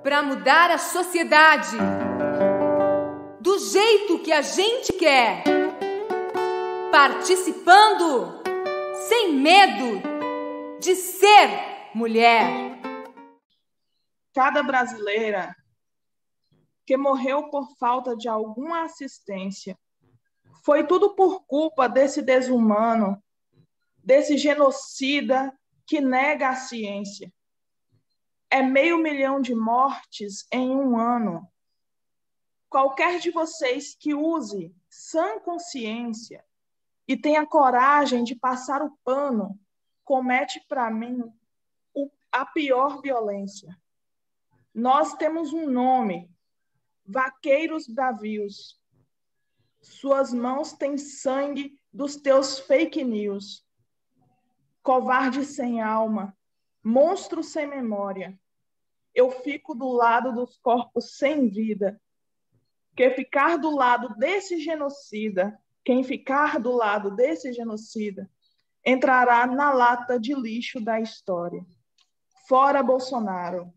para mudar a sociedade do jeito que a gente quer, participando sem medo de ser mulher. Cada brasileira que morreu por falta de alguma assistência foi tudo por culpa desse desumano, desse genocida que nega a ciência. É 500 mil de mortes em um ano. Qualquer de vocês que use sã consciência e tenha coragem de passar o pano, comete para mim a pior violência. Nós temos um nome, vaqueiros bravios. Suas mãos têm sangue dos teus fake news. Covarde sem alma, monstro sem memória. Eu fico do lado dos corpos sem vida. Que ficar do lado desse genocida, quem ficar do lado desse genocida, entrará na lata de lixo da história. Fora Bolsonaro!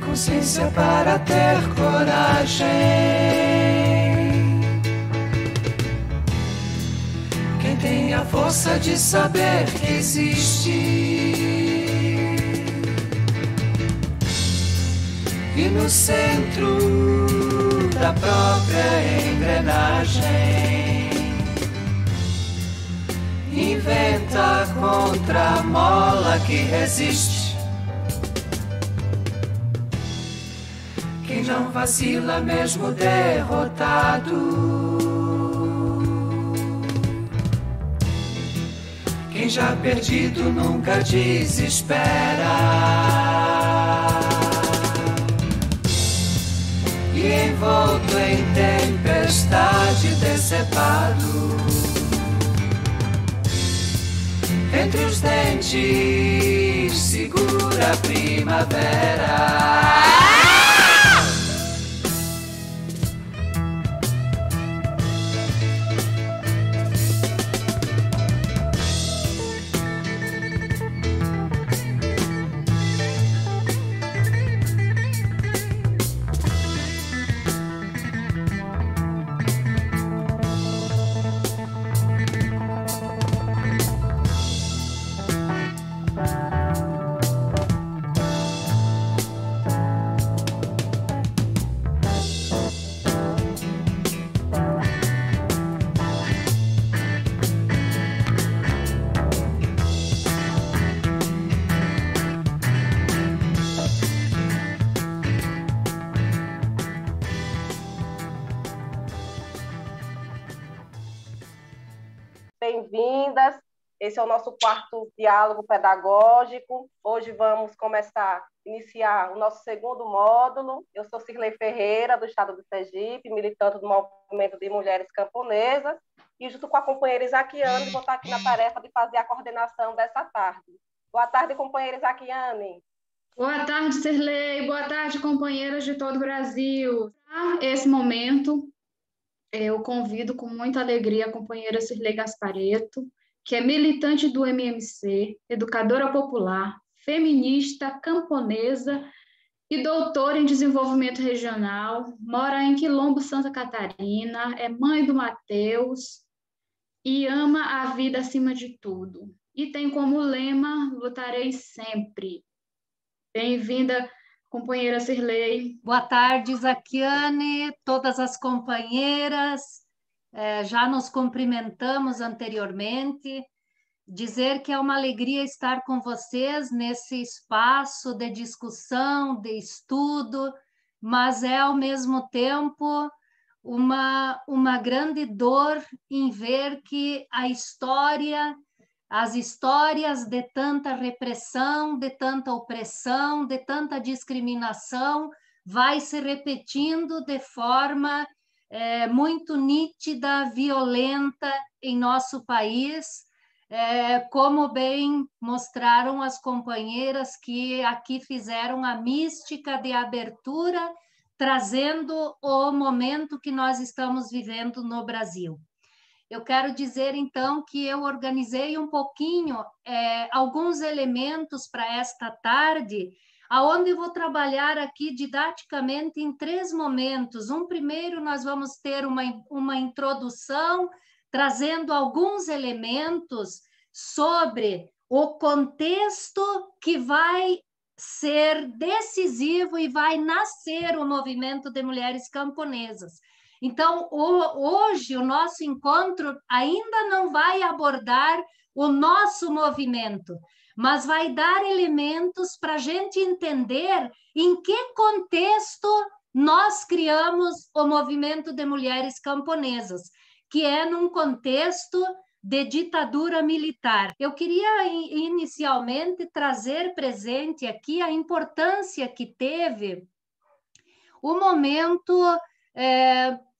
Consciência para ter coragem. Quem tem a força de saber que existe e no centro da própria engrenagem inventa contra a mola que resiste. Quem não vacila mesmo derrotado, quem já perdido nunca desespera, e envolto em tempestade decepado, entre os dentes, segura a primavera. Bem-vindas. Esse é o nosso quarto diálogo pedagógico. Hoje vamos iniciar o nosso segundo módulo. Eu sou Cirlei Ferreira, do estado do Sergipe, militante do Movimento de Mulheres Camponesas, e junto com a companheira Isaquiane, vou estar aqui na tarefa de fazer a coordenação dessa tarde. Boa tarde, companheira Isaquiane. Boa tarde, Cirlei. Boa tarde, companheiras de todo o Brasil. Esse momento, eu convido com muita alegria a companheira Cirlei Gasparetto, que é militante do MMC, educadora popular, feminista, camponesa e doutora em desenvolvimento regional, mora em Quilombo, Santa Catarina, é mãe do Mateus e ama a vida acima de tudo. E tem como lema: lutarei sempre. Bem-vinda, companheira Cirlei. Boa tarde, Isaquiane, todas as companheiras. Já nos cumprimentamos anteriormente. Dizer que é uma alegria estar com vocês nesse espaço de discussão, de estudo, mas é, ao mesmo tempo, uma grande dor em ver que as histórias de tanta repressão, de tanta opressão, de tanta discriminação, vai se repetindo de forma muito nítida, violenta em nosso país, como bem mostraram as companheiras que aqui fizeram a mística de abertura, trazendo o momento que nós estamos vivendo no Brasil. Eu quero dizer, então, que eu organizei um pouquinho alguns elementos para esta tarde, aonde eu vou trabalhar aqui didaticamente em 3 momentos. Primeiro, nós vamos ter uma introdução, trazendo alguns elementos sobre o contexto que vai ser decisivo e vai nascer o movimento de mulheres camponesas. Então, hoje, o nosso encontro ainda não vai abordar o nosso movimento, mas vai dar elementos para a gente entender em que contexto nós criamos o movimento de mulheres camponesas, que é num contexto de ditadura militar. Eu queria, inicialmente, trazer presente aqui a importância que teve o momento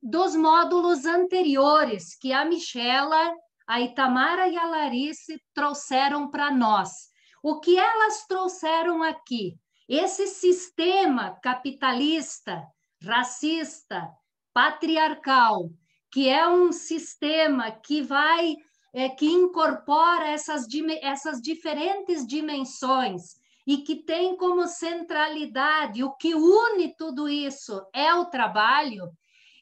dos módulos anteriores que a Michela, a Itamara e a Larice trouxeram para nós. O que elas trouxeram aqui? Esse sistema capitalista, racista, patriarcal, que é um sistema que que incorpora essas diferentes dimensões e que tem como centralidade, o que une tudo isso é o trabalho,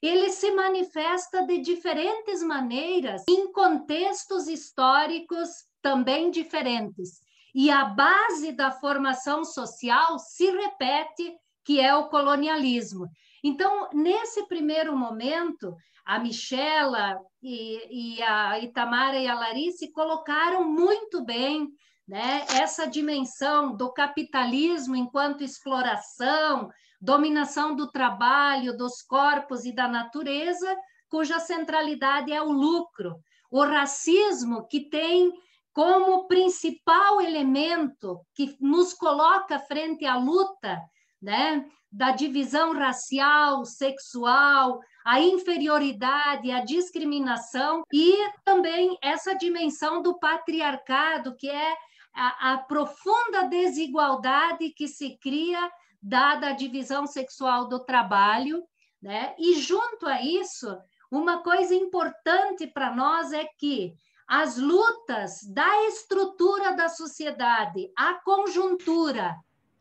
ele se manifesta de diferentes maneiras em contextos históricos também diferentes. E a base da formação social se repete, que é o colonialismo. Então, nesse primeiro momento, a Michela e a Itamara e a Larice colocaram muito bem, né, essa dimensão do capitalismo enquanto exploração, dominação do trabalho, dos corpos e da natureza, cuja centralidade é o lucro. O racismo, que tem como principal elemento que nos coloca frente à luta né? Da divisão racial, sexual, a inferioridade, a discriminação e também essa dimensão do patriarcado, que é a profunda desigualdade que se cria dada a divisão sexual do trabalho, né? E junto a isso, uma coisa importante para nós é que as lutas da estrutura da sociedade, a conjuntura,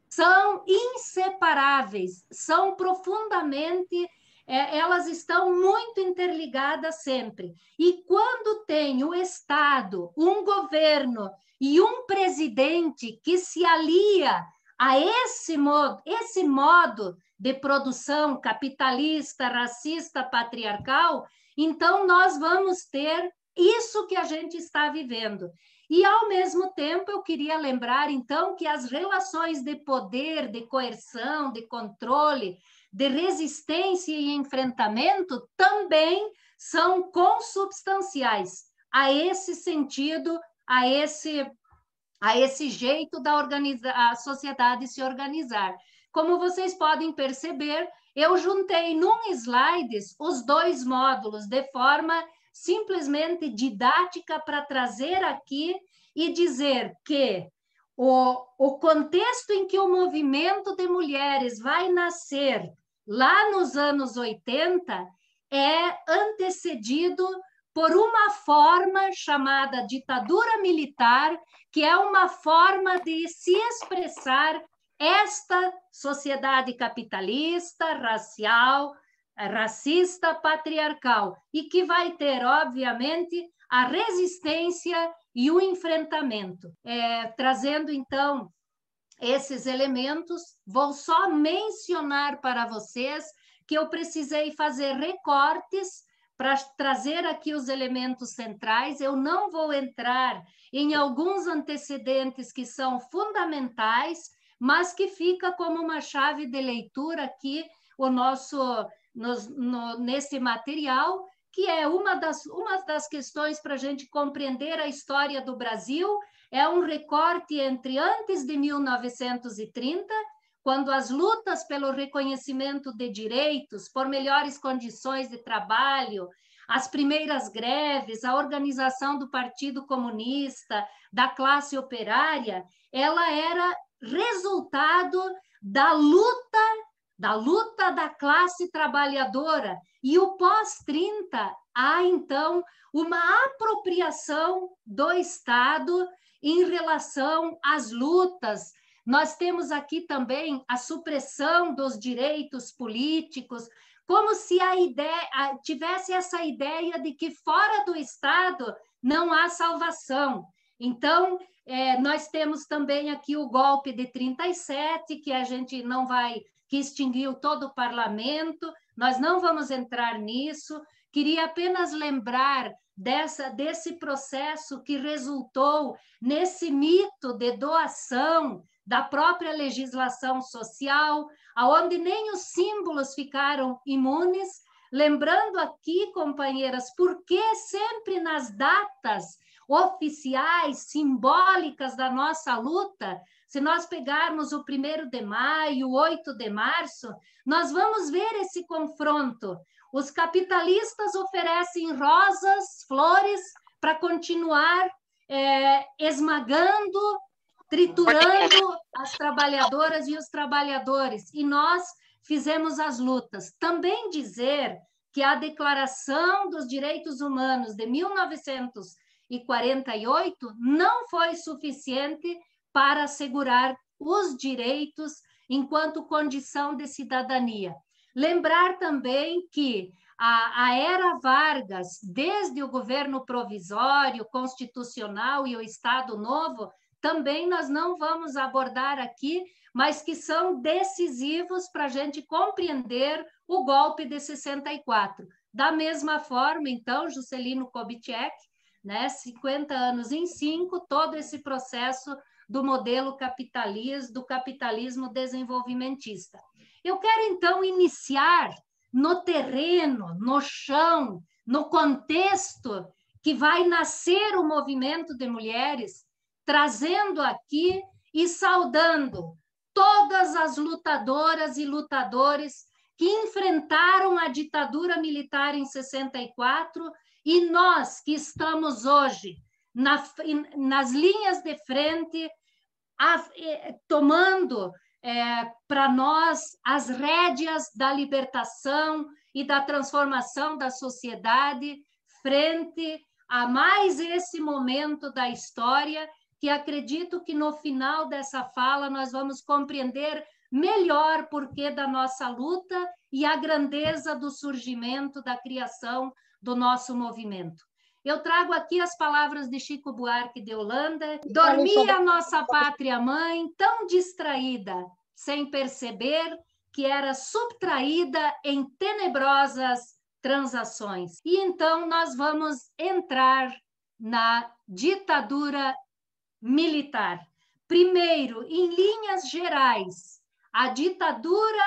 são inseparáveis, são profundamente, elas estão muito interligadas sempre. E quando tem o Estado, um governo e um presidente que se alia a esse modo de produção capitalista, racista, patriarcal, então nós vamos ter isso que a gente está vivendo. E, ao mesmo tempo, eu queria lembrar, então, que as relações de poder, de coerção, de controle, de resistência e enfrentamento também são consubstanciais a esse sentido, a esse jeito da sociedade se organizar. Como vocês podem perceber, eu juntei num slide os dois módulos de forma simplesmente didática para trazer aqui e dizer que o contexto em que o movimento de mulheres vai nascer lá nos anos 80 é antecedido por uma forma chamada ditadura militar, que é uma forma de se expressar esta sociedade capitalista, racial, racista, patriarcal, e que vai ter, obviamente, a resistência e o enfrentamento. Trazendo, então, esses elementos, vou só mencionar para vocês que eu precisei fazer recortes para trazer aqui os elementos centrais. Eu não vou entrar em alguns antecedentes que são fundamentais, mas que fica como uma chave de leitura aqui nesse material, que é uma das questões para a gente compreender a história do Brasil. É um recorte entre antes de 1930, quando as lutas pelo reconhecimento de direitos, por melhores condições de trabalho, as primeiras greves, a organização do Partido Comunista, da classe operária, ela era resultado da luta da classe trabalhadora. E o pós-30, há, então, uma apropriação do Estado em relação às lutas. Nós temos aqui também a supressão dos direitos políticos, como se tivesse essa ideia de que fora do Estado não há salvação. Então, nós temos também aqui o golpe de 37, que a gente não vai, que extinguiu todo o parlamento, nós não vamos entrar nisso. Queria apenas lembrar desse processo que resultou nesse mito de doação da própria legislação social, aonde nem os símbolos ficaram imunes. Lembrando aqui, companheiras, por que sempre nas datas oficiais, simbólicas da nossa luta, se nós pegarmos o 1º de maio, o 8 de março, nós vamos ver esse confronto. Os capitalistas oferecem rosas, flores, para continuar esmagando, triturando as trabalhadoras e os trabalhadores. E nós fizemos as lutas. Também dizer que a Declaração dos Direitos Humanos de 1948 não foi suficiente para assegurar os direitos enquanto condição de cidadania. Lembrar também que a era Vargas, desde o governo provisório, constitucional e o Estado Novo, também nós não vamos abordar aqui, mas que são decisivos para a gente compreender o golpe de 64. Da mesma forma, então, Juscelino Kubitschek, né, 50 anos em 5, todo esse processo do modelo do capitalismo desenvolvimentista. Eu quero, então, iniciar no terreno, no chão, no contexto que vai nascer o movimento de mulheres, trazendo aqui e saudando todas as lutadoras e lutadores que enfrentaram a ditadura militar em 64, e nós que estamos hoje nas linhas de frente, tomando para nós as rédeas da libertação e da transformação da sociedade frente a mais esse momento da história, que acredito que no final dessa fala nós vamos compreender melhor o porquê da nossa luta e a grandeza do surgimento, da criação do nosso movimento. Eu trago aqui as palavras de Chico Buarque de Holanda. Dormia a nossa pátria-mãe tão distraída, sem perceber que era subtraída em tenebrosas transações. E então nós vamos entrar na ditadura militar. Primeiro, em linhas gerais, a ditadura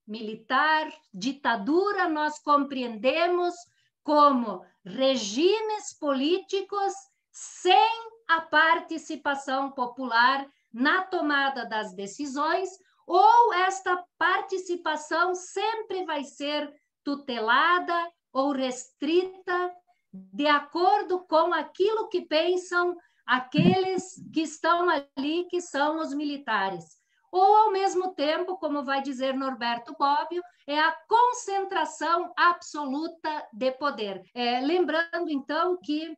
militar, ditadura nós compreendemos como regimes políticos sem a participação popular na tomada das decisões, ou esta participação sempre vai ser tutelada ou restrita de acordo com aquilo que pensam aqueles que estão ali, que são os militares. Ou, ao mesmo tempo, como vai dizer Norberto Bobbio, é a concentração absoluta de poder. Lembrando, então, que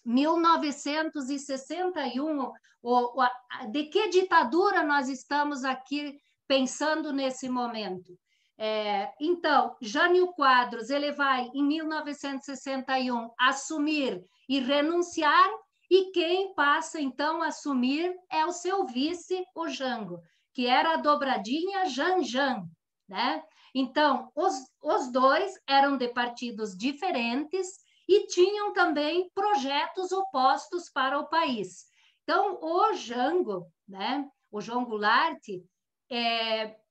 1961, de que ditadura nós estamos aqui pensando nesse momento? Então, Jânio Quadros, ele vai, em 1961, assumir e renunciar, e quem passa, então, a assumir é o seu vice, o Jango, que era a dobradinha Janjan, né? Então, os dois eram de partidos diferentes e tinham também projetos opostos para o país. Então, o Jango, né? O João Goulart,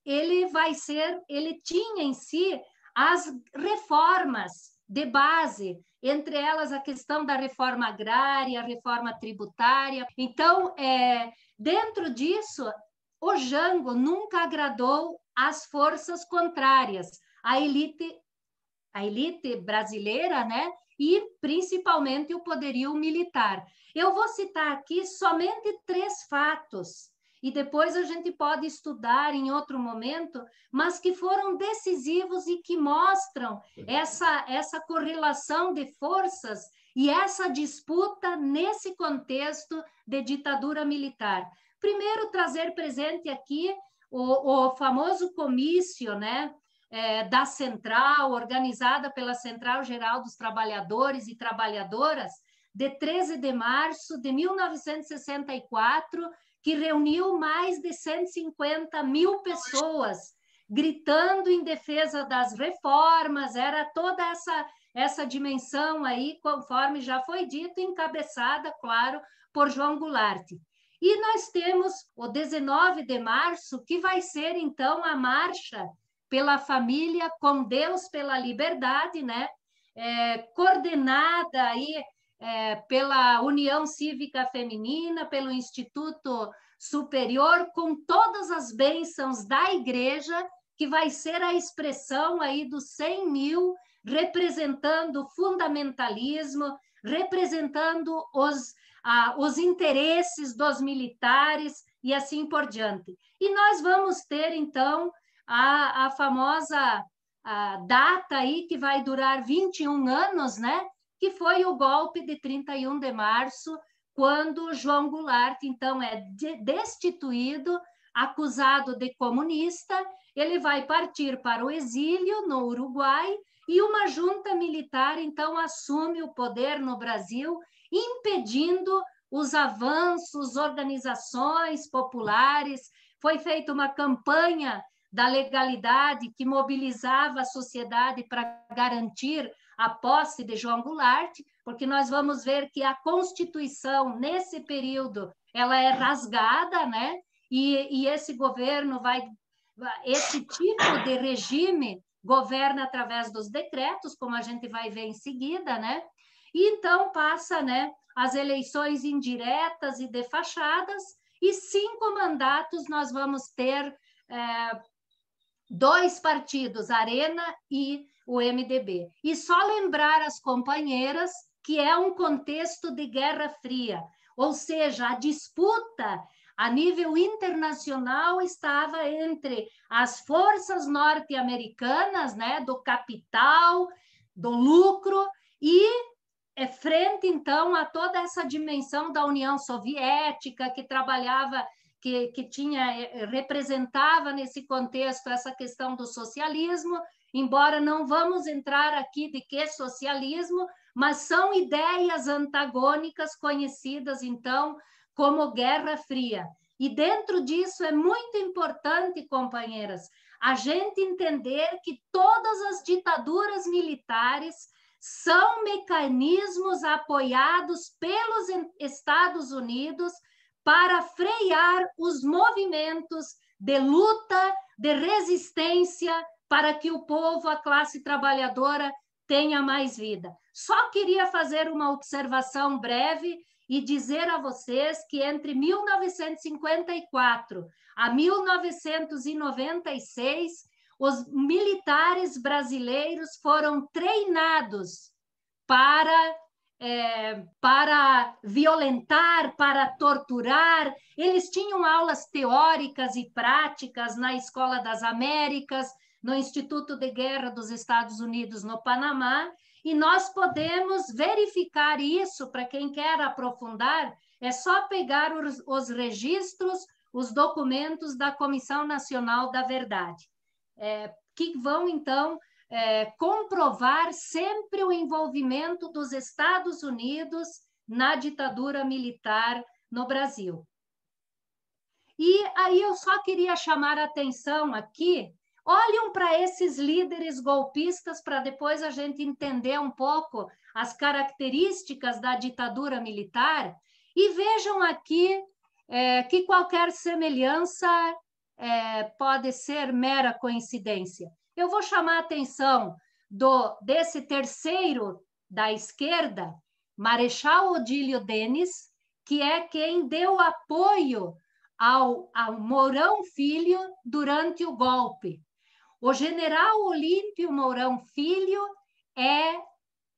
ele tinha em si as reformas de base, entre elas a questão da reforma agrária, a reforma tributária. Então, dentro disso, o Jango nunca agradou as forças contrárias, a elite brasileira, né? E principalmente o poderio militar. Eu vou citar aqui somente 3 fatos, e depois a gente pode estudar em outro momento, mas que foram decisivos e que mostram essa correlação de forças e essa disputa nesse contexto de ditadura militar. Primeiro, trazer presente aqui o famoso comício, né, da Central, organizada pela Central Geral dos Trabalhadores e Trabalhadoras, de 13 de março de 1964, que reuniu mais de 150 mil pessoas, gritando em defesa das reformas. Era toda essa dimensão aí, conforme já foi dito, encabeçada, claro, por João Goulart. E nós temos o 19 de março, que vai ser, então, a marcha pela família, com Deus pela liberdade, né? Coordenada aí pela União Cívica Feminina, pelo Instituto Superior, com todas as bênçãos da Igreja, que vai ser a expressão aí dos 100 mil, representando o fundamentalismo, representando os interesses dos militares e assim por diante. E nós vamos ter, então, a famosa data aí, que vai durar 21 anos, né? Que foi o golpe de 31 de março, quando João Goulart, então, é destituído, acusado de comunista. Ele vai partir para o exílio no Uruguai, e uma junta militar, então, assume o poder no Brasil, impedindo os avanços, organizações populares. Foi feita uma campanha da legalidade que mobilizava a sociedade para garantir a posse de João Goulart, porque nós vamos ver que a Constituição, nesse período, ela é rasgada, né? E esse governo esse tipo de regime governa através dos decretos, como a gente vai ver em seguida, né? E então passa, né, as eleições indiretas e de fachadas, e 5 mandatos nós vamos ter 2 partidos, Arena e o MDB. E só lembrar as companheiras que é um contexto de Guerra Fria, ou seja, a disputa a nível internacional estava entre as forças norte-americanas, né, do capital, do lucro, e frente, então, a toda essa dimensão da União Soviética, que trabalhava, que representava nesse contexto essa questão do socialismo, embora não vamos entrar aqui de que socialismo, mas são ideias antagônicas conhecidas, então, como Guerra Fria. E dentro disso é muito importante, companheiras, a gente entender que todas as ditaduras militares são mecanismos apoiados pelos Estados Unidos para frear os movimentos de luta, de resistência, para que o povo, a classe trabalhadora, tenha mais vida. Só queria fazer uma observação breve e dizer a vocês que entre 1954 a 1996, os militares brasileiros foram treinados para violentar, para torturar. Eles tinham aulas teóricas e práticas na Escola das Américas, no Instituto de Guerra dos Estados Unidos, no Panamá, e nós podemos verificar isso, para quem quer aprofundar, é só pegar os registros, os documentos da Comissão Nacional da Verdade, que vão, então, comprovar sempre o envolvimento dos Estados Unidos na ditadura militar no Brasil. E aí eu só queria chamar a atenção aqui, olhem para esses líderes golpistas para depois a gente entender um pouco as características da ditadura militar e vejam aqui que qualquer semelhança pode ser mera coincidência. Eu vou chamar a atenção desse terceiro da esquerda, Marechal Odílio Denis, que é quem deu apoio ao Mourão Filho durante o golpe. O general Olímpio Mourão Filho é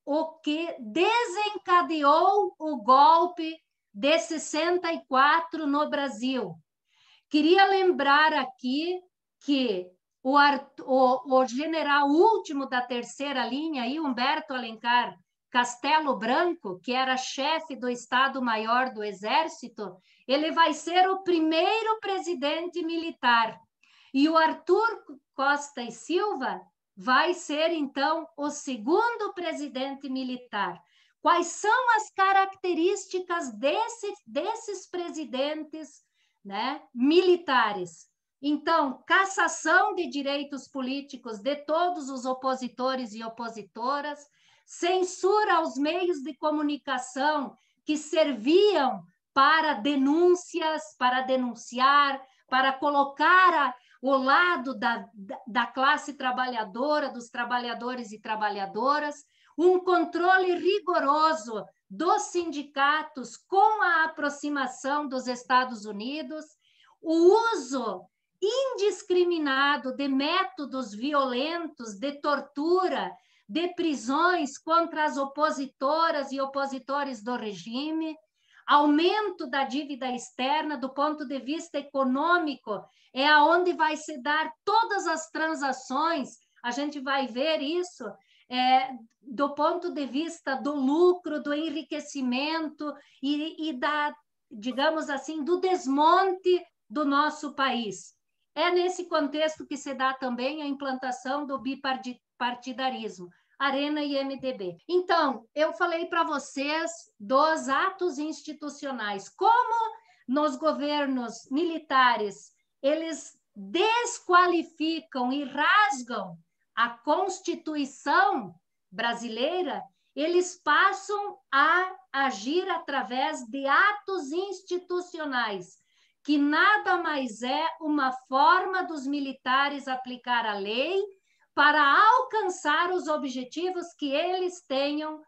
o que desencadeou o golpe de 64 no Brasil. Queria lembrar aqui que o general último da terceira linha, aí, Humberto Alencar Castelo Branco, que era chefe do Estado-Maior do Exército, ele vai ser o primeiro presidente militar. E o Arthur Costa e Silva vai ser, então, o segundo presidente militar. Quais são as características desses presidentes, né, militares? Então, cassação de direitos políticos de todos os opositores e opositoras, censura aos meios de comunicação que serviam para denúncias, para denunciar, para colocar o lado da classe trabalhadora, dos trabalhadores e trabalhadoras, um controle rigoroso dos sindicatos com a aproximação dos Estados Unidos, o uso indiscriminado de métodos violentos, de tortura, de prisões contra as opositoras e opositores do regime, aumento da dívida externa do ponto de vista econômico, é aonde vai se dar todas as transações, a gente vai ver isso, do ponto de vista do lucro, do enriquecimento e da, digamos assim, do desmonte do nosso país. É nesse contexto que se dá também a implantação do bipartidarismo, Arena e MDB. Então, eu falei para vocês dos atos institucionais, como nos governos militares eles desqualificam e rasgam a Constituição brasileira, eles passam a agir através de atos institucionais, que nada mais é uma forma dos militares aplicar a lei para alcançar os objetivos que eles tenham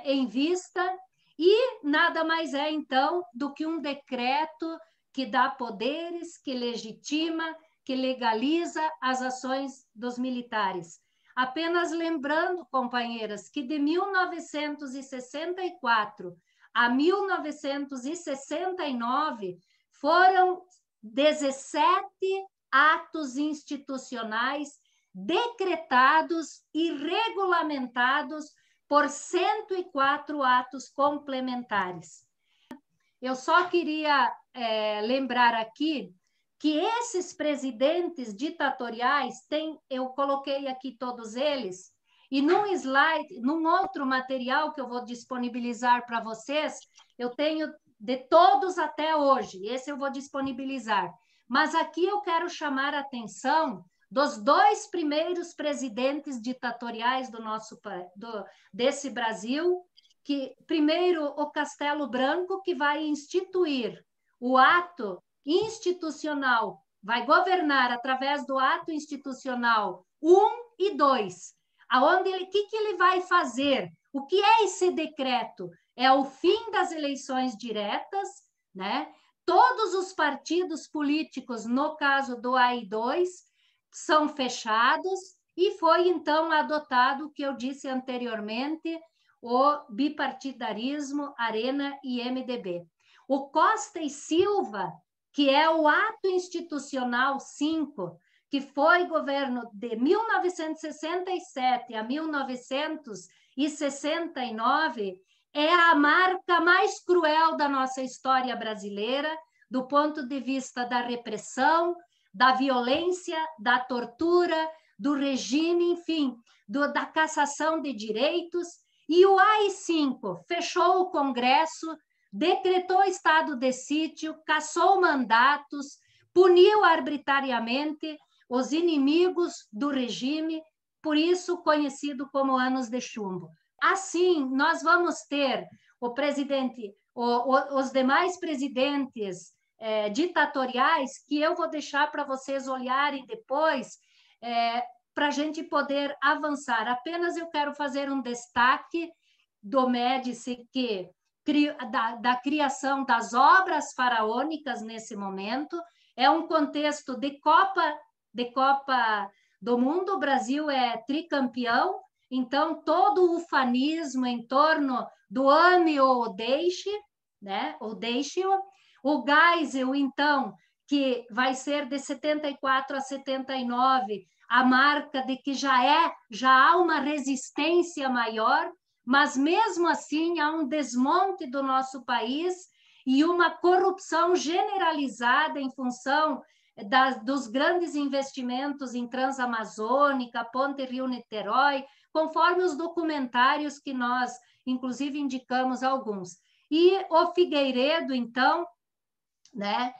em vista, e nada mais é, então, do que um decreto que dá poderes, que legitima, que legaliza as ações dos militares. Apenas lembrando, companheiras, que de 1964 a 1969 foram 17 atos institucionais decretados e regulamentados por 104 atos complementares. Eu só queria lembrar aqui que esses presidentes ditatoriais eu coloquei aqui todos eles, e num slide, num outro material que eu vou disponibilizar para vocês, eu tenho de todos até hoje, esse eu vou disponibilizar. Mas aqui eu quero chamar a atenção dos 2 primeiros presidentes ditatoriais desse Brasil, que primeiro o Castelo Branco, que vai instituir o ato institucional, vai governar através do ato institucional 1 e 2, aonde o que ele vai fazer? O que é esse decreto? É o fim das eleições diretas, né? Todos os partidos políticos, no caso do AI2, são fechados, e foi então adotado o que eu disse anteriormente, o bipartidarismo, Arena e MDB. O Costa e Silva, que é o ato institucional 5, que foi governo de 1967 a 1969, é a marca mais cruel da nossa história brasileira, do ponto de vista da repressão, da violência, da tortura, do regime, enfim, da cassação de direitos. E o AI-5 fechou o Congresso, decretou estado de sítio, cassou mandatos, puniu arbitrariamente os inimigos do regime, por isso conhecido como Anos de Chumbo. Assim, nós vamos ter os demais presidentes ditatoriais, que eu vou deixar para vocês olharem depois, para a gente poder avançar. Apenas eu quero fazer um destaque do Médici, da criação das obras faraônicas nesse momento. É um contexto de Copa do Mundo, o Brasil é tricampeão, então todo o ufanismo em torno do ame ou deixe, né? Ou deixe-o. O Geisel, então, que vai ser de 74 a 79, a marca de que já há uma resistência maior, mas mesmo assim há um desmonte do nosso país e uma corrupção generalizada em função dos grandes investimentos em Transamazônica, Ponte Rio-Niterói, conforme os documentários que nós, inclusive, indicamos alguns. E o Figueiredo, então, né,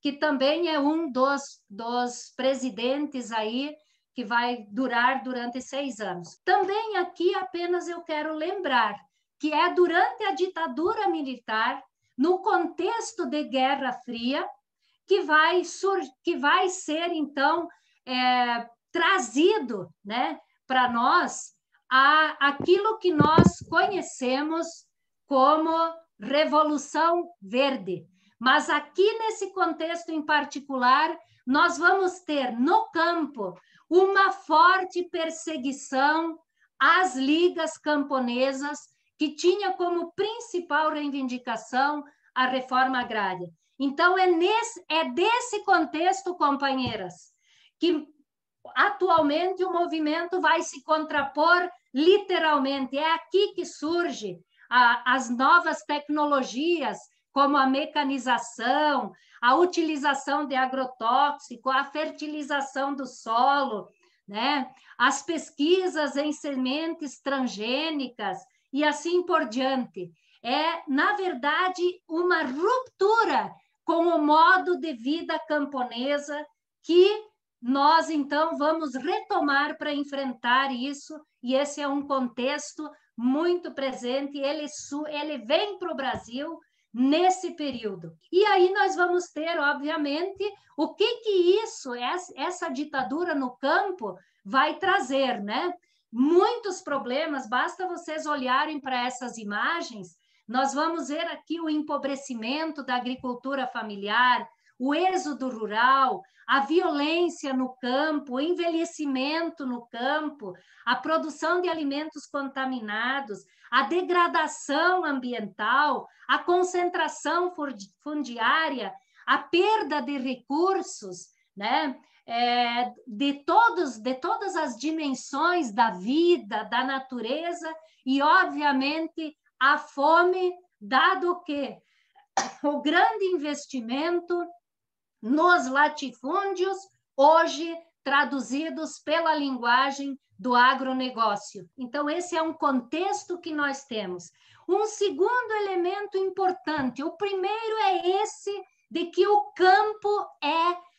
que também é um dos presidentes aí, que vai durar durante 6 anos. Também aqui apenas eu quero lembrar que é durante a ditadura militar, no contexto de Guerra Fria, que vai ser, então, trazido, né, para nós aquilo que nós conhecemos como Revolução Verde. Mas aqui, nesse contexto em particular, nós vamos ter no campo uma forte perseguição às ligas camponesas, que tinha como principal reivindicação a reforma agrária. Então, é desse contexto, companheiras, que atualmente o movimento vai se contrapor literalmente. É aqui que surge as novas tecnologias, como a mecanização, a utilização de agrotóxico, a fertilização do solo, né? As pesquisas em sementes transgênicas e assim por diante. É, na verdade, uma ruptura com o modo de vida camponesa que nós, então, vamos retomar para enfrentar isso, e esse é um contexto muito presente, ele vem para o Brasil nesse período. E aí nós vamos ter, obviamente, o que essa ditadura no campo vai trazer, né? Muitos problemas, basta vocês olharem para essas imagens, nós vamos ver aqui o empobrecimento da agricultura familiar, o êxodo rural, a violência no campo, o envelhecimento no campo, a produção de alimentos contaminados, a degradação ambiental, a concentração fundiária, a perda de recursos, né? De todas as dimensões da vida, da natureza e, obviamente, a fome, dado que o grande investimento nos latifúndios, hoje traduzidos pela linguagem do agronegócio. Então, esse é um contexto que nós temos. Um segundo elemento importante, o primeiro é esse de que o campo é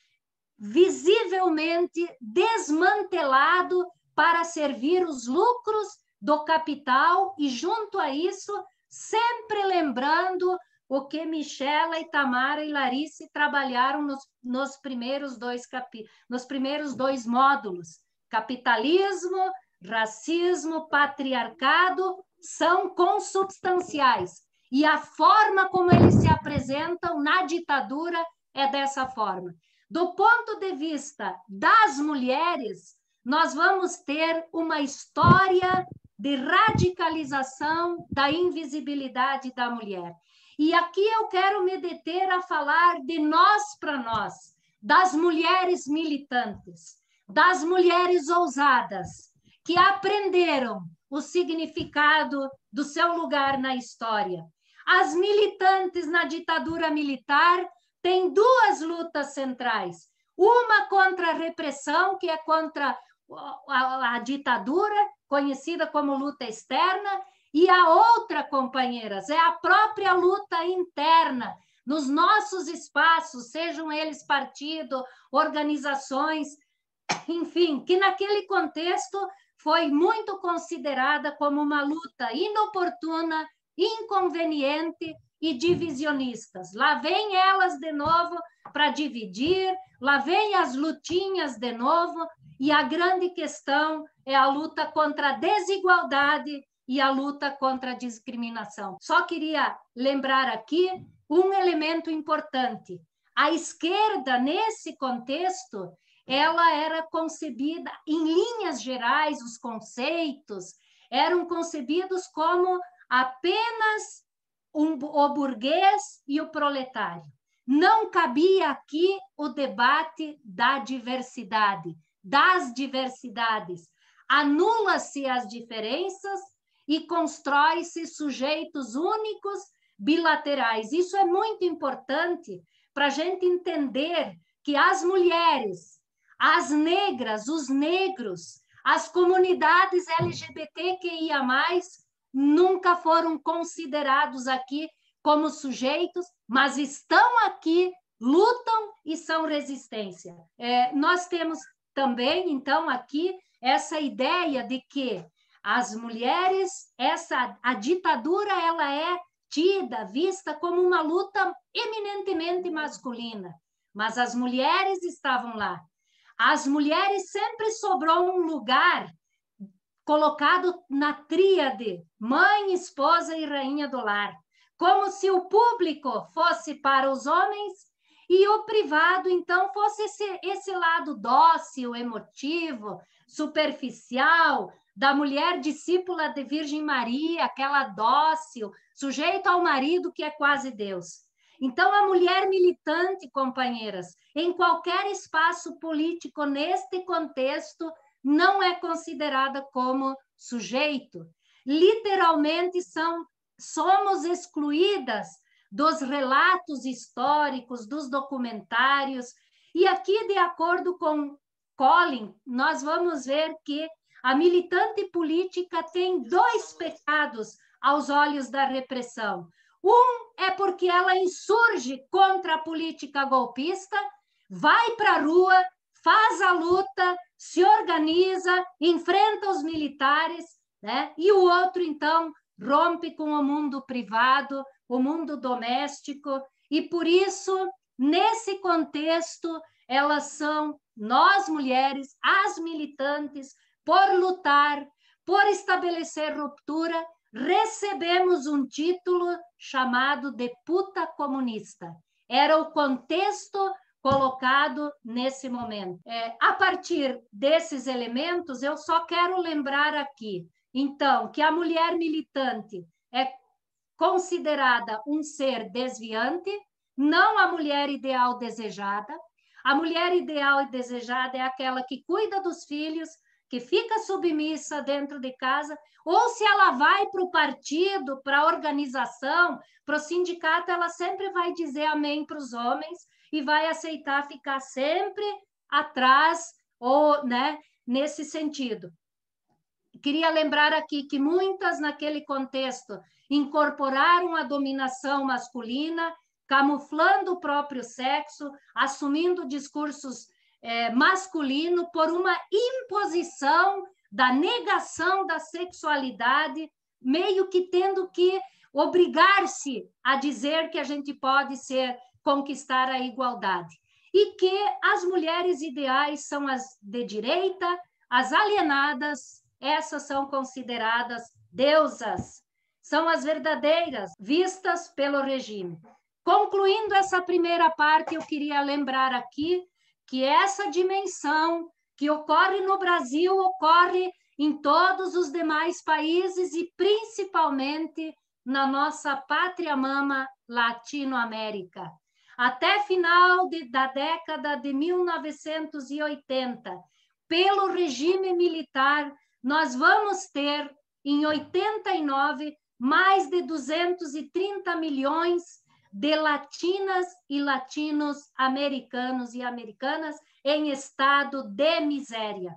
visivelmente desmantelado para servir os lucros do capital e, junto a isso, sempre lembrando o que Michela, Itamara e Larice trabalharam nos primeiros dois módulos. Capitalismo, racismo, patriarcado são consubstanciais. E a forma como eles se apresentam na ditadura é dessa forma. Do ponto de vista das mulheres, nós vamos ter uma história de radicalização da invisibilidade da mulher. E aqui eu quero me deter a falar de nós para nós, das mulheres militantes, das mulheres ousadas, que aprenderam o significado do seu lugar na história. As militantes na ditadura militar têm duas lutas centrais. Uma contra a repressão, que é contra a ditadura, conhecida como luta externa, e a outra, companheiras, é a própria luta interna, nos nossos espaços, sejam eles partido, organizações, enfim, que naquele contexto foi muito considerada como uma luta inoportuna, inconveniente e divisionistas. Lá vem elas de novo para dividir, lá vem as lutinhas de novo, e a grande questão é a luta contra a desigualdade e a luta contra a discriminação. Só queria lembrar aqui um elemento importante. A esquerda, nesse contexto, ela era concebida, em linhas gerais, os conceitos eram concebidos como apenas o burguês e o proletário. Não cabia aqui o debate da diversidade, das diversidades. Anula-se as diferenças e constrói-se sujeitos únicos bilaterais. Isso é muito importante para a gente entender que as mulheres, as negras, os negros, as comunidades LGBTQIA+, nunca foram considerados aqui como sujeitos, mas estão aqui, lutam e são resistência. Nós temos também, então, aqui essa ideia de que as mulheres, a ditadura, ela é tida, vista como uma luta eminentemente masculina, mas as mulheres estavam lá. As mulheres sempre sobrou um lugar colocado na tríade mãe, esposa e rainha do lar, como se o público fosse para os homens e o privado, então, fosse esse lado dócil, emotivo, superficial, da mulher discípula de Virgem Maria, aquela dócil, sujeita ao marido que é quase Deus. Então, a mulher militante, companheiras, em qualquer espaço político, neste contexto, não é considerada como sujeito. Literalmente, somos excluídas dos relatos históricos, dos documentários. E aqui, de acordo com Collin, nós vamos ver que a militante política tem dois pecados aos olhos da repressão. Um é porque ela insurge contra a política golpista, vai para a rua, faz a luta, se organiza, enfrenta os militares, né? E o outro, então, rompe com o mundo privado, o mundo doméstico, e por isso, nesse contexto, elas são, nós mulheres, as militantes, por lutar, por estabelecer ruptura, recebemos um título chamado de puta comunista. Era o contexto colocado nesse momento. A partir desses elementos, eu só quero lembrar aqui, então, que a mulher militante é considerada um ser desviante, não a mulher ideal desejada. A mulher ideal e desejada é aquela que cuida dos filhos, que fica submissa dentro de casa, ou se ela vai para o partido, para a organização, para o sindicato, ela sempre vai dizer amém para os homens e vai aceitar ficar sempre atrás, ou, né, nesse sentido. Queria lembrar aqui que muitas, naquele contexto, incorporaram a dominação masculina, camuflando o próprio sexo, assumindo discursos masculino por uma imposição da negação da sexualidade, meio que tendo que obrigar-se a dizer que a gente pode conquistar a igualdade. E que as mulheres ideais são as de direita, as alienadas, essas são consideradas deusas, são as verdadeiras, vistas pelo regime. Concluindo essa primeira parte, eu queria lembrar aqui que essa dimensão que ocorre no Brasil ocorre em todos os demais países e principalmente na nossa pátria mama Latinoamérica. Até final da década de 1980, pelo regime militar, nós vamos ter, em 89, mais de 230 milhões de latinas e latinos americanos e americanas em estado de miséria.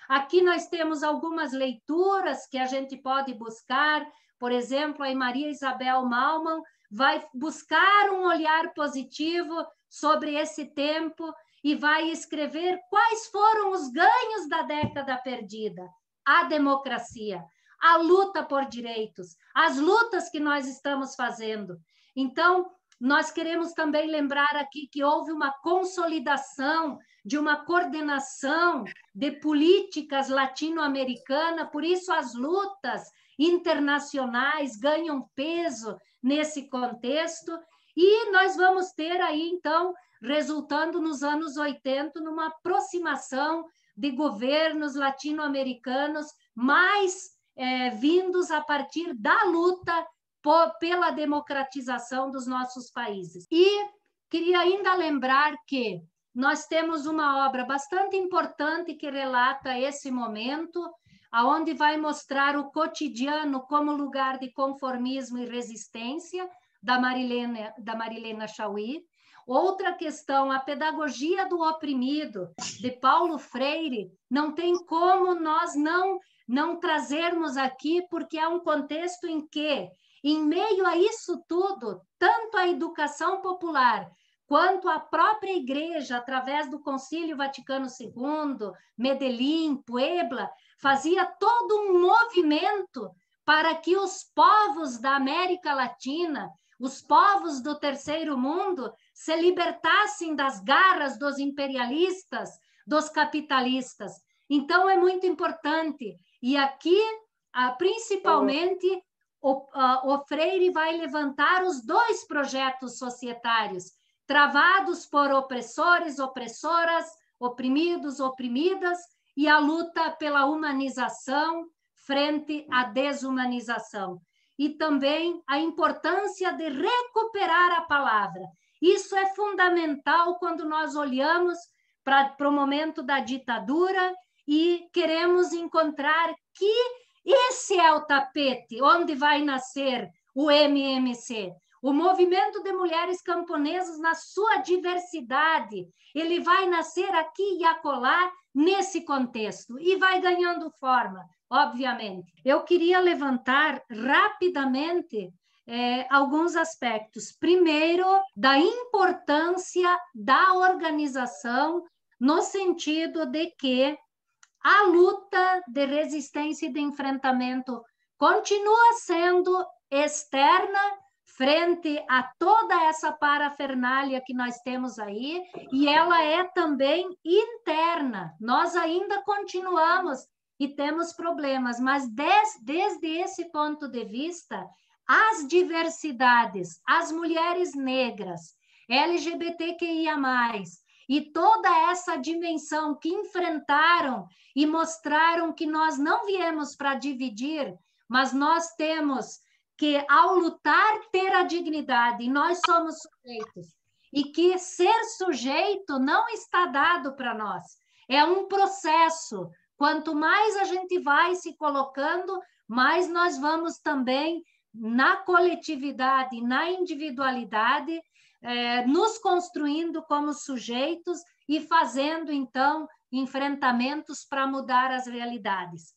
Aqui nós temos algumas leituras que a gente pode buscar, por exemplo, a Maria Isabel Malman vai buscar um olhar positivo sobre esse tempo e vai escrever quais foram os ganhos da década perdida, a democracia, a luta por direitos, as lutas que nós estamos fazendo. Então, nós queremos também lembrar aqui que houve uma consolidação de uma coordenação de políticas latino-americanas, por isso as lutas internacionais ganham peso nesse contexto, e nós vamos ter aí, então, resultando nos anos 80, numa aproximação de governos latino-americanos mais vindos a partir da luta pela democratização dos nossos países. E queria ainda lembrar que nós temos uma obra bastante importante que relata esse momento, aonde vai mostrar o cotidiano como lugar de conformismo e resistência, da Marilena Chaui. Outra questão, a pedagogia do oprimido, de Paulo Freire, não tem como nós não trazermos aqui, porque é um contexto em que, em meio a isso tudo, tanto a educação popular quanto a própria igreja, através do Concílio Vaticano II, Medellín, Puebla, fazia todo um movimento para que os povos da América Latina, os povos do terceiro mundo, se libertassem das garras dos imperialistas, dos capitalistas. Então, é muito importante. E aqui, principalmente, o Freire vai levantar os dois projetos societários, travados por opressores, opressoras, oprimidos, oprimidas, e a luta pela humanização frente à desumanização. E também a importância de recuperar a palavra. Isso é fundamental quando nós olhamos para o momento da ditadura e queremos encontrar que esse é o tapete onde vai nascer o MMC. O movimento de mulheres camponesas, na sua diversidade, ele vai nascer aqui e acolá nesse contexto e vai ganhando forma, obviamente. Eu queria levantar rapidamente alguns aspectos. Primeiro, da importância da organização, no sentido de que a luta de resistência e de enfrentamento continua sendo externa, frente a toda essa parafernália que nós temos aí, e ela é também interna. Nós ainda continuamos e temos problemas, mas desde esse ponto de vista, as diversidades, as mulheres negras, LGBTQIA+, e toda essa dimensão que enfrentaram e mostraram que nós não viemos para dividir, mas nós temos que, ao lutar, ter a dignidade, e nós somos sujeitos, e que ser sujeito não está dado para nós, é um processo. Quanto mais a gente vai se colocando, mais nós vamos também, na coletividade, na individualidade, nos construindo como sujeitos e fazendo, então, enfrentamentos para mudar as realidades.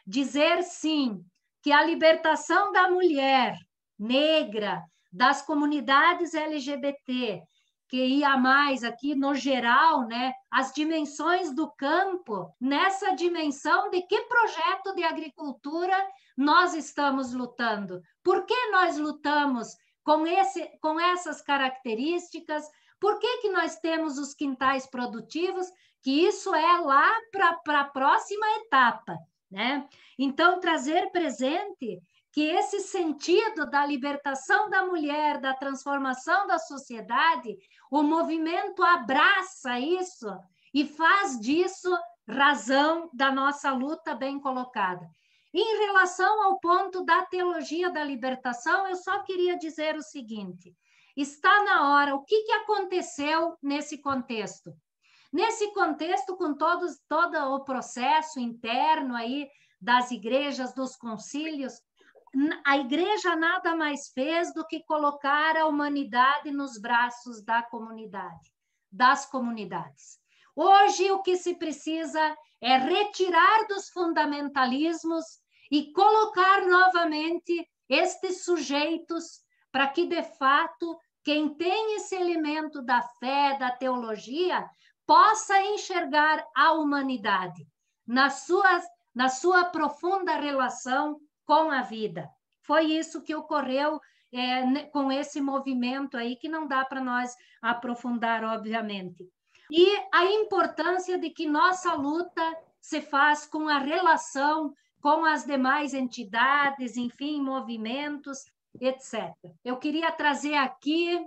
Dizer, sim, que a libertação da mulher negra, das comunidades LGBT, que ia mais aqui no geral, né, as dimensões do campo, nessa dimensão de que projeto de agricultura nós estamos lutando. Por que nós lutamos com essas características? Por que nós temos os quintais produtivos? Que isso é lá para a próxima etapa, né? Então, trazer presente que esse sentido da libertação da mulher, da transformação da sociedade, o movimento abraça isso e faz disso razão da nossa luta bem colocada. Em relação ao ponto da teologia da libertação, eu só queria dizer o seguinte: está na hora. O que aconteceu nesse contexto? Nesse contexto, com todo o processo interno aí das igrejas, dos concílios, a igreja nada mais fez do que colocar a humanidade nos braços da comunidade, das comunidades. Hoje, o que se precisa é retirar dos fundamentalismos e colocar novamente estes sujeitos para que, de fato, quem tem esse elemento da fé, da teologia, possa enxergar a humanidade na sua profunda relação com a vida. Foi isso que ocorreu com esse movimento aí, que não dá para nós aprofundar, obviamente. E a importância de que nossa luta se faz com a relação com as demais entidades, enfim, movimentos, etc. Eu queria trazer aqui,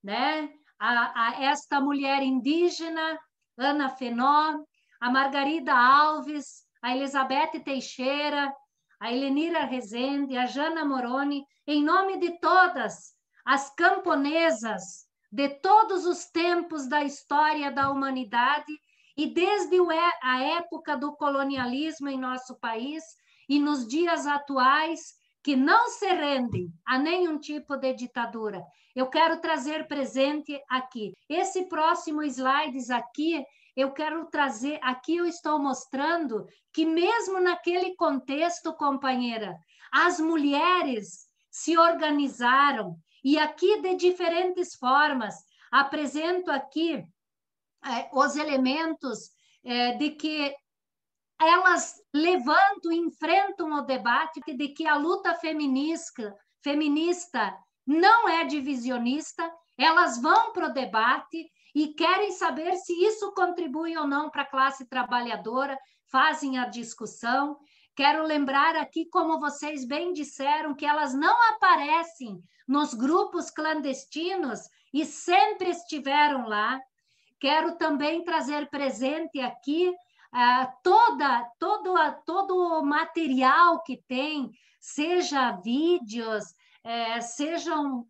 né, a esta mulher indígena, Ana Fenó, a Margarida Alves, a Elizabeth Teixeira, a Helenira Rezende, a Jana Moroni, em nome de todas as camponesas de todos os tempos da história da humanidade e desde a época do colonialismo em nosso país e nos dias atuais, que não se rendem a nenhum tipo de ditadura. Eu quero trazer presente aqui. Esse próximo slides aqui, eu quero trazer, aqui eu estou mostrando que mesmo naquele contexto, companheira, as mulheres se organizaram, e aqui de diferentes formas. Apresento aqui os elementos de que elas levantam e enfrentam o debate de que a luta feminista não é divisionista, elas vão para o debate e querem saber se isso contribui ou não para a classe trabalhadora, fazem a discussão. Quero lembrar aqui, como vocês bem disseram, que elas não aparecem nos grupos clandestinos e sempre estiveram lá. Quero também trazer presente aqui todo o material que tem, seja vídeos, sejam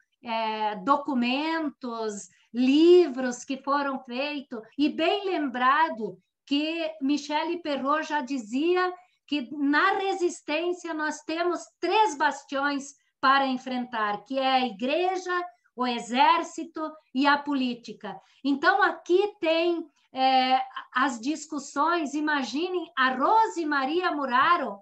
documentos, livros que foram feitos, e bem lembrado que Michelle Perrot já dizia que na resistência nós temos 3 bastiões para enfrentar, que é a igreja, o exército e a política. Então, aqui tem as discussões. Imaginem, a Rosemary Muraro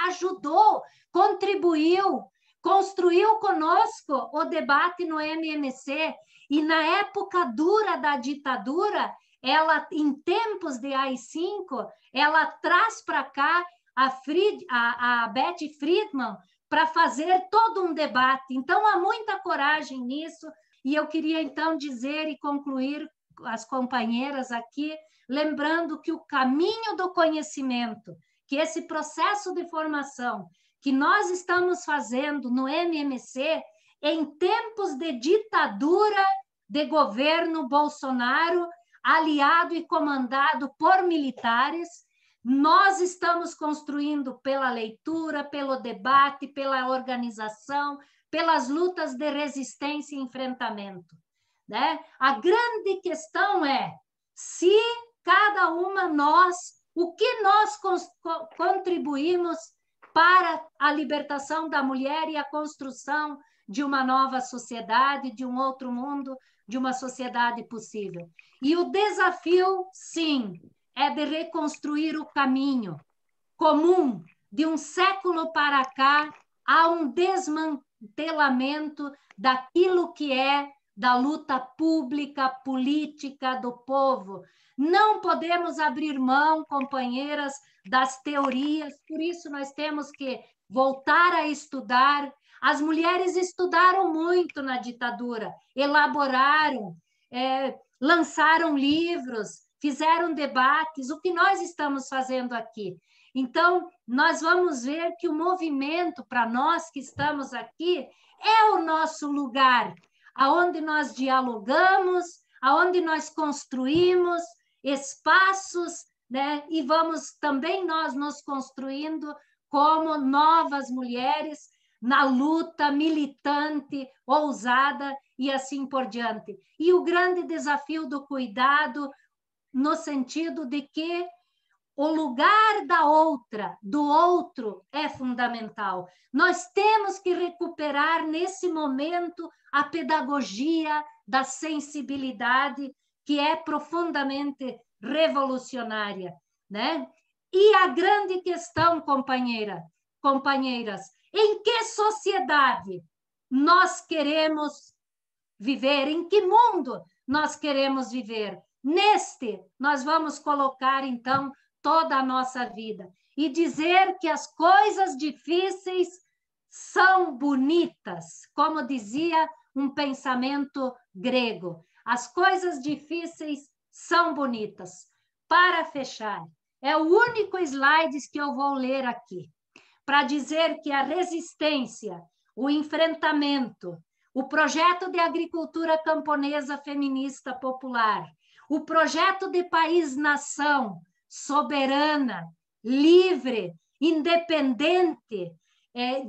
ajudou, contribuiu, construiu conosco o debate no MMC, e na época dura da ditadura, ela, em tempos de AI-5, ela traz para cá a Beth Friedman para fazer todo um debate. Então, há muita coragem nisso, e eu queria, então, dizer e concluir as companheiras aqui, lembrando que o caminho do conhecimento, que esse processo de formação que nós estamos fazendo no MMC, em tempos de ditadura de governo Bolsonaro, aliado e comandado por militares, nós estamos construindo pela leitura, pelo debate, pela organização, pelas lutas de resistência e enfrentamento, né? A grande questão é se cada uma nós, o que nós contribuímos para a libertação da mulher e a construção de uma nova sociedade, de um outro mundo, de uma sociedade possível. E o desafio, sim, é de reconstruir o caminho comum. De um século para cá, há um desmantelamento daquilo que é da luta pública, política do povo. Não podemos abrir mão, companheiras, das teorias, por isso nós temos que voltar a estudar. As mulheres estudaram muito na ditadura, elaboraram, lançaram livros, fizeram debates, o que nós estamos fazendo aqui. Então, nós vamos ver que o movimento, para nós que estamos aqui, é o nosso lugar, aonde nós dialogamos, aonde nós construímos espaços, né? E vamos também nós nos construindo como novas mulheres na luta militante, ousada e assim por diante. E o grande desafio do cuidado, no sentido de que o lugar da outra, do outro, é fundamental. Nós temos que recuperar, nesse momento, a pedagogia da sensibilidade, que é profundamente revolucionária, né? E a grande questão, companheiras, em que sociedade nós queremos viver? Em que mundo nós queremos viver? Neste, nós vamos colocar, então, toda a nossa vida e dizer que as coisas difíceis são bonitas, como dizia um pensamento grego. As coisas difíceis são bonitas. Para fechar, é o único slide que eu vou ler aqui, para dizer que a resistência, o enfrentamento, o projeto de agricultura camponesa feminista popular, o projeto de país-nação soberana, livre, independente,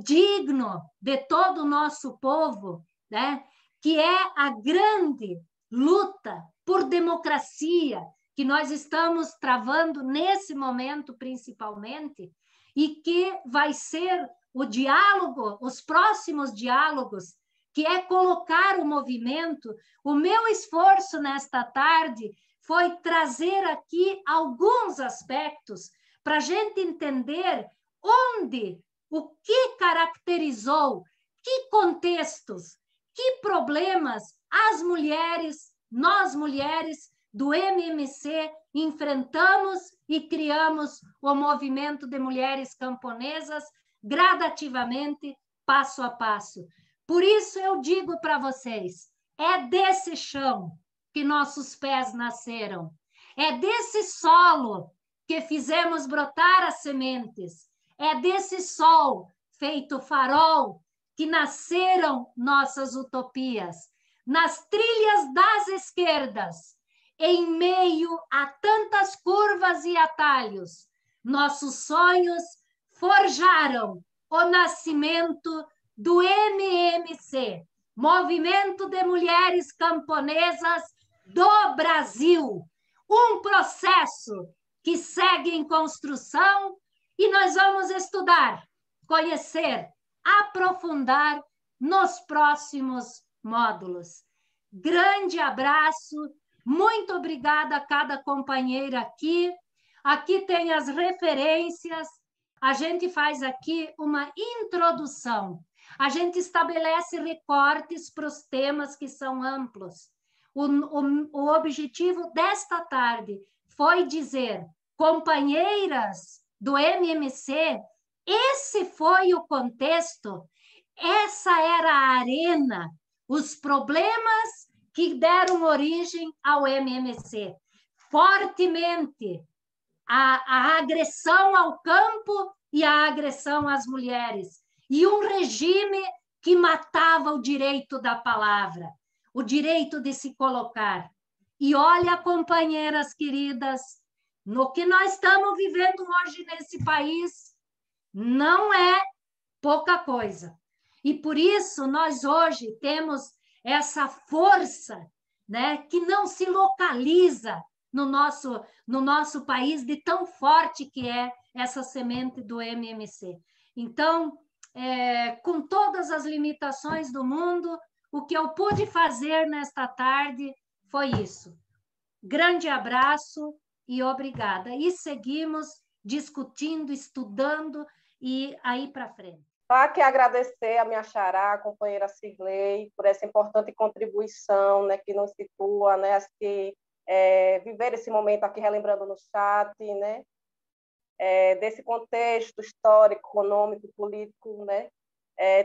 digno de todo o nosso povo, né? Que é a grande luta por democracia que nós estamos travando nesse momento, principalmente, e que vai ser o diálogo, os próximos diálogos, que é colocar o movimento. O meu esforço nesta tarde foi trazer aqui alguns aspectos para a gente entender onde, o que caracterizou, que contextos, que problemas as mulheres, nós mulheres do MMC enfrentamos e criamos o movimento de mulheres camponesas gradativamente, passo a passo. Por isso eu digo para vocês, é desse chão que nossos pés nasceram, é desse solo que fizemos brotar as sementes, é desse sol feito farol que nasceram nossas utopias, nas trilhas das esquerdas, em meio a tantas curvas e atalhos, nossos sonhos forjaram o nascimento do MMC, Movimento de Mulheres Camponesas do Brasil, um processo que segue em construção e nós vamos estudar, conhecer, aprofundar nos próximos módulos. Grande abraço, muito obrigada a cada companheira aqui. Aqui tem as referências, a gente faz aqui uma introdução, a gente estabelece recortes para os temas que são amplos. O objetivo desta tarde foi dizer, companheiras do MMC, esse foi o contexto, essa era a arena, os problemas que deram origem ao MMC. Fortemente a agressão ao campo e a agressão às mulheres. E um regime que matava o direito da palavra, o direito de se colocar. E olha, companheiras queridas, no que nós estamos vivendo hoje nesse país, não é pouca coisa. E por isso nós hoje temos essa força, né, que não se localiza no nosso país, de tão forte que é essa semente do MMC. Então, com todas as limitações do mundo, o que eu pude fazer nesta tarde foi isso. Grande abraço e obrigada. E seguimos discutindo, estudando e aí para frente. Só que agradecer a minha xará, a companheira Cirlei, por essa importante contribuição, né, que nos situa, né, que viver esse momento aqui relembrando no chat, né, desse contexto histórico, econômico, político, né,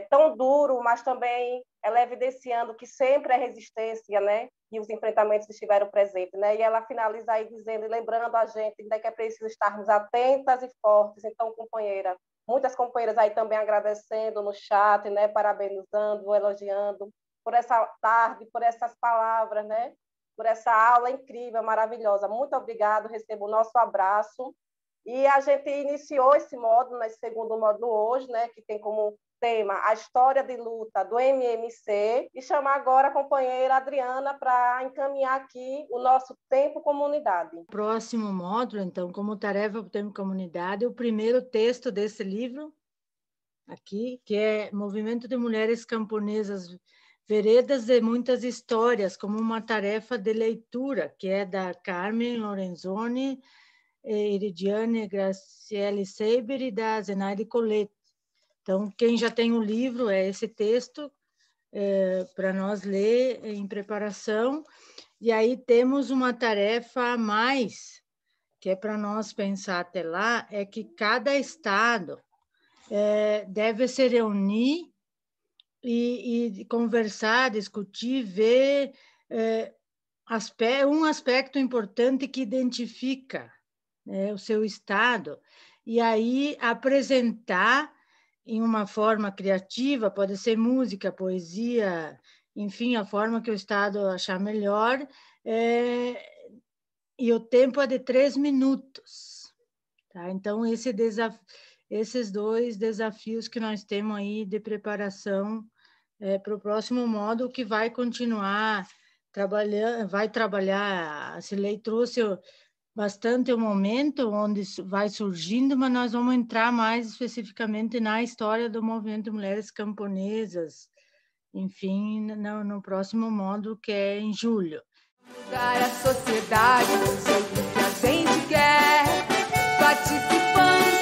tão duro, mas também ela evidenciando que sempre é resistência, né, e os enfrentamentos estiveram presentes, né, e ela finaliza aí dizendo e lembrando a gente, né, que é preciso estarmos atentas e fortes. Então, companheira, muitas companheiras aí também agradecendo no chat, né, parabenizando, elogiando por essa tarde, por essas palavras, né, por essa aula incrível, maravilhosa. Muito obrigado, recebo o nosso abraço. E a gente iniciou esse módulo, esse segundo módulo hoje, né, que tem como tema a história de luta do MMC, e chamar agora a companheira Adriana para encaminhar aqui o nosso Tempo Comunidade. Próximo módulo, então, como tarefa para o Tempo Comunidade, o primeiro texto desse livro, aqui, que é Movimento de Mulheres Camponesas, Veredas de Muitas Histórias, como uma tarefa de leitura, que é da Carmen Lorenzoni, Iridiane Graciele Seiber e da Zenaide Colette. Então, quem já tem o livro, é esse texto para nós ler em preparação. E aí temos uma tarefa a mais, que é para nós pensar até lá, é que cada estado deve se reunir e conversar, discutir, ver um aspecto importante que identifica, né, o seu estado, e aí apresentar em uma forma criativa, pode ser música, poesia, enfim, a forma que o Estado achar melhor, e o tempo é de 3 minutos. Tá? Então, esses 2 desafios que nós temos aí de preparação para o próximo módulo, que vai continuar trabalhando, vai trabalhar, a Cirlei trouxe bastante o momento onde vai surgindo, mas nós vamos entrar mais especificamente na história do movimento Mulheres Camponesas, enfim, no próximo módulo, que é em julho. Mudar a sociedade do jeito que a gente quer, participando